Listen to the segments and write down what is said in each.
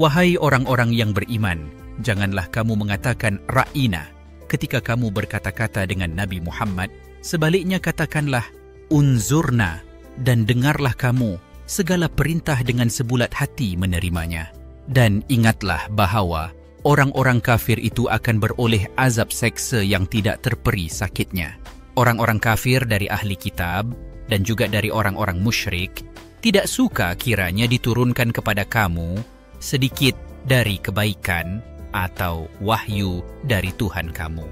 Wahai orang-orang yang beriman, janganlah kamu mengatakan ra'ina ketika kamu berkata-kata dengan Nabi Muhammad. Sebaliknya katakanlah unzurna, dan dengarlah kamu segala perintah dengan sebulat hati menerimanya. Dan ingatlah bahawa orang-orang kafir itu akan beroleh azab seksa yang tidak terperi sakitnya. Orang-orang kafir dari ahli kitab dan juga dari orang-orang musyrik tidak suka kiranya diturunkan kepada kamu sedikit dari kebaikan atau wahyu dari Tuhan kamu.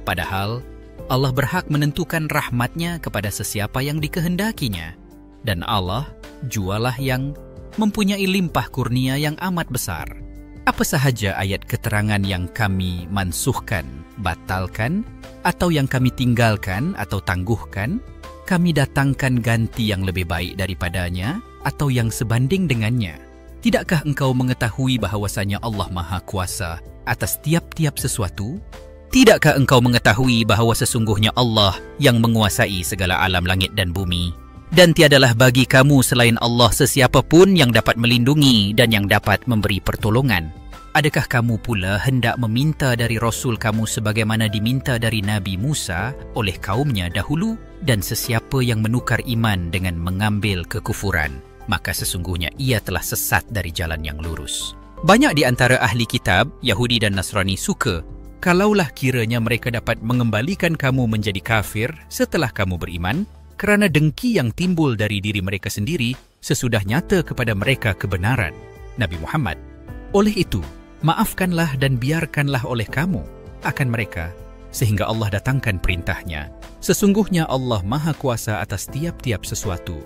Padahal Allah berhak menentukan rahmatnya kepada sesiapa yang dikehendakinya. Dan Allah jualah yang mempunyai limpah kurnia yang amat besar. Apa sahaja ayat keterangan yang kami mansuhkan, batalkan, atau yang kami tinggalkan atau tangguhkan, kami datangkan ganti yang lebih baik daripadanya atau yang sebanding dengannya. Tidakkah engkau mengetahui bahawasanya Allah Maha Kuasa atas tiap-tiap sesuatu? Tidakkah engkau mengetahui bahawa sesungguhnya Allah yang menguasai segala alam langit dan bumi? Dan tiadalah bagi kamu selain Allah sesiapa pun yang dapat melindungi dan yang dapat memberi pertolongan. Adakah kamu pula hendak meminta dari Rasul kamu sebagaimana diminta dari Nabi Musa oleh kaumnya dahulu? Dan sesiapa yang menukar iman dengan mengambil kekufuran, maka sesungguhnya ia telah sesat dari jalan yang lurus. Banyak di antara ahli kitab, Yahudi dan Nasrani suka kalaulah kiranya mereka dapat mengembalikan kamu menjadi kafir setelah kamu beriman, kerana dengki yang timbul dari diri mereka sendiri sesudah nyata kepada mereka kebenaran Nabi Muhammad. Oleh itu, maafkanlah dan biarkanlah oleh kamu akan mereka sehingga Allah datangkan perintahnya. Sesungguhnya Allah Maha Kuasa atas tiap-tiap sesuatu.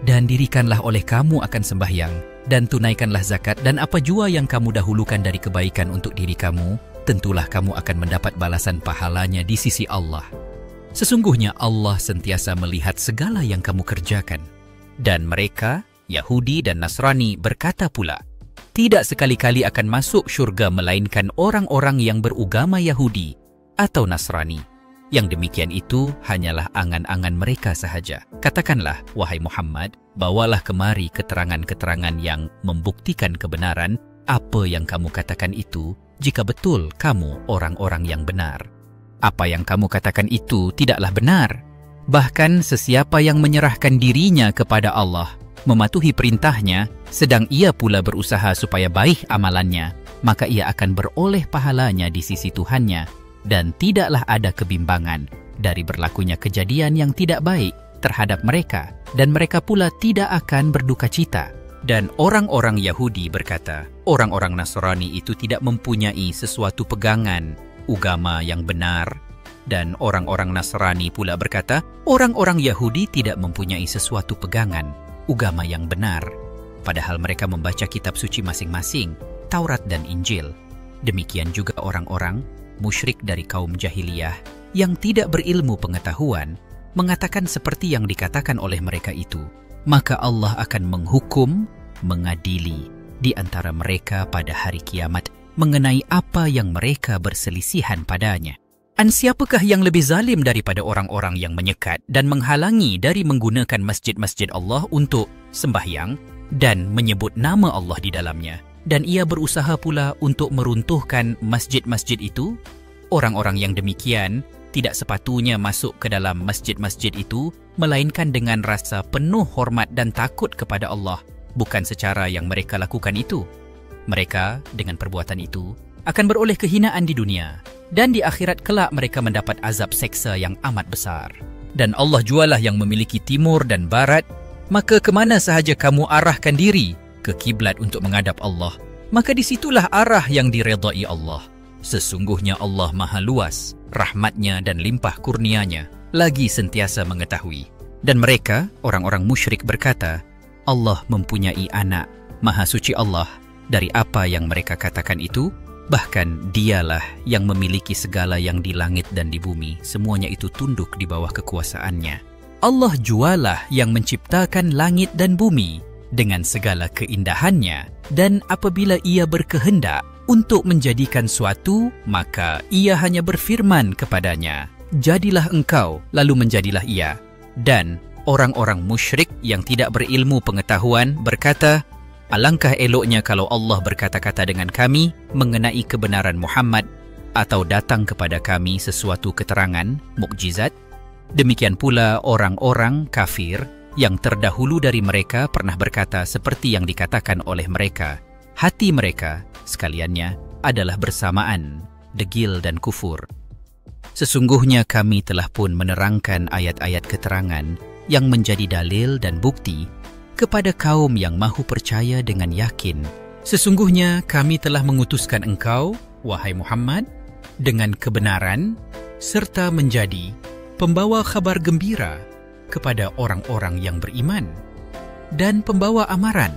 Dan dirikanlah oleh kamu akan sembahyang dan tunaikanlah zakat, dan apa jua yang kamu dahulukan dari kebaikan untuk diri kamu, tentulah kamu akan mendapat balasan pahalanya di sisi Allah. Sesungguhnya Allah sentiasa melihat segala yang kamu kerjakan. Dan mereka, Yahudi dan Nasrani, berkata pula, tidak sekali-kali akan masuk syurga melainkan orang-orang yang beragama Yahudi atau Nasrani. Yang demikian itu hanyalah angan-angan mereka sahaja. Katakanlah, wahai Muhammad, bawalah kemari keterangan-keterangan yang membuktikan kebenaran apa yang kamu katakan itu, jika betul kamu orang-orang yang benar. Apa yang kamu katakan itu tidaklah benar. Bahkan sesiapa yang menyerahkan dirinya kepada Allah, mematuhi perintahnya, sedang ia pula berusaha supaya baik amalannya, maka ia akan beroleh pahalanya di sisi Tuhannya. Dan tidaklah ada kebimbangan dari berlakunya kejadian yang tidak baik terhadap mereka, dan mereka pula tidak akan berduka cita. Dan orang-orang Yahudi berkata, orang-orang Nasrani itu tidak mempunyai sesuatu pegangan agama yang benar. Dan orang-orang Nasrani pula berkata, orang-orang Yahudi tidak mempunyai sesuatu pegangan agama yang benar. Padahal mereka membaca kitab suci masing-masing, Taurat dan Injil. Demikian juga orang-orang musyrik dari kaum jahiliyah yang tidak berilmu pengetahuan mengatakan seperti yang dikatakan oleh mereka itu. Maka Allah akan menghukum, mengadili di antara mereka pada hari kiamat mengenai apa yang mereka berselisihan padanya. Dan siapakah yang lebih zalim daripada orang-orang yang menyekat dan menghalangi dari menggunakan masjid-masjid Allah untuk sembahyang dan menyebut nama Allah di dalamnya? Dan ia berusaha pula untuk meruntuhkan masjid-masjid itu. Orang-orang yang demikian tidak sepatutnya masuk ke dalam masjid-masjid itu, melainkan dengan rasa penuh hormat dan takut kepada Allah, bukan secara yang mereka lakukan itu. Mereka dengan perbuatan itu akan beroleh kehinaan di dunia, dan di akhirat kelak mereka mendapat azab seksa yang amat besar. Dan Allah jualah yang memiliki timur dan barat, maka kemana sahaja kamu arahkan diri ke kiblat untuk menghadap Allah, maka disitulah arah yang diredai Allah. Sesungguhnya Allah Maha Luas, rahmatnya dan limpah kurnianya, lagi sentiasa mengetahui. Dan mereka, orang-orang musyrik berkata, Allah mempunyai anak. Maha suci Allah dari apa yang mereka katakan itu. Bahkan dialah yang memiliki segala yang di langit dan di bumi. Semuanya itu tunduk di bawah kekuasaannya. Allah jualah yang menciptakan langit dan bumi dengan segala keindahannya, dan apabila ia berkehendak untuk menjadikan suatu, maka ia hanya berfirman kepadanya, jadilah engkau, lalu menjadilah ia. Dan orang-orang musyrik yang tidak berilmu pengetahuan berkata, Alangkah eloknya kalau Allah berkata-kata dengan kami mengenai kebenaran Muhammad atau datang kepada kami sesuatu keterangan, mukjizat. Demikian pula orang-orang kafir yang terdahulu dari mereka pernah berkata seperti yang dikatakan oleh mereka. Hati mereka sekaliannya adalah bersamaan, degil dan kufur. Sesungguhnya kami telah pun menerangkan ayat-ayat keterangan yang menjadi dalil dan bukti kepada kaum yang mahu percaya dengan yakin. Sesungguhnya kami telah mengutuskan engkau, wahai Muhammad, dengan kebenaran serta menjadi pembawa kabar gembira kepada orang-orang yang beriman dan pembawa amaran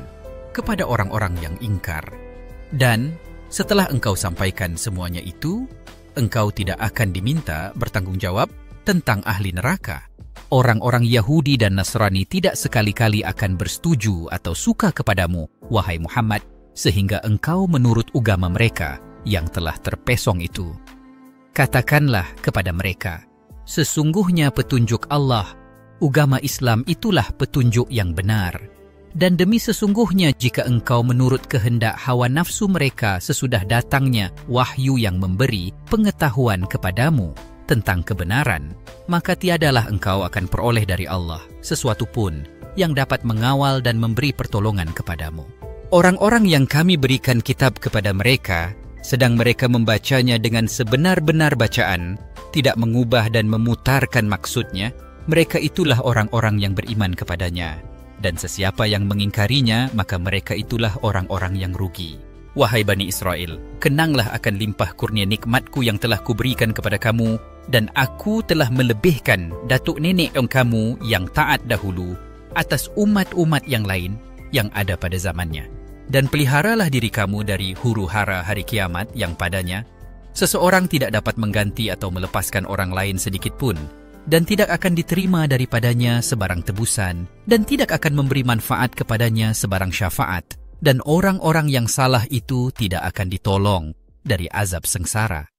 kepada orang-orang yang ingkar. Dan setelah engkau sampaikan semuanya itu, engkau tidak akan diminta bertanggungjawab tentang ahli neraka. Orang-orang Yahudi dan Nasrani tidak sekali-kali akan bersetuju atau suka kepadamu, wahai Muhammad, sehingga engkau menurut agama mereka yang telah terpesong itu. Katakanlah kepada mereka, sesungguhnya petunjuk Allah, agama Islam itulah petunjuk yang benar. Dan demi sesungguhnya jika engkau menurut kehendak hawa nafsu mereka sesudah datangnya wahyu yang memberi pengetahuan kepadamu tentang kebenaran, maka tiadalah engkau akan peroleh dari Allah sesuatu pun yang dapat mengawal dan memberi pertolongan kepadamu. Orang-orang yang kami berikan kitab kepada mereka, sedang mereka membacanya dengan sebenar-benar bacaan, tidak mengubah dan memutarkan maksudnya, mereka itulah orang-orang yang beriman kepadanya. Dan sesiapa yang mengingkarinya, maka mereka itulah orang-orang yang rugi. Wahai Bani Israel, kenanglah akan limpah kurnia nikmatku yang telah kuberikan kepada kamu, dan aku telah melebihkan datuk nenek kamu yang taat dahulu atas umat-umat yang lain yang ada pada zamannya. Dan peliharalah diri kamu dari huru-hara hari kiamat yang padanya seseorang tidak dapat mengganti atau melepaskan orang lain sedikit pun, dan tidak akan diterima daripadanya sebarang tebusan, dan tidak akan memberi manfaat kepadanya sebarang syafaat. Dan orang-orang yang salah itu tidak akan ditolong dari azab sengsara.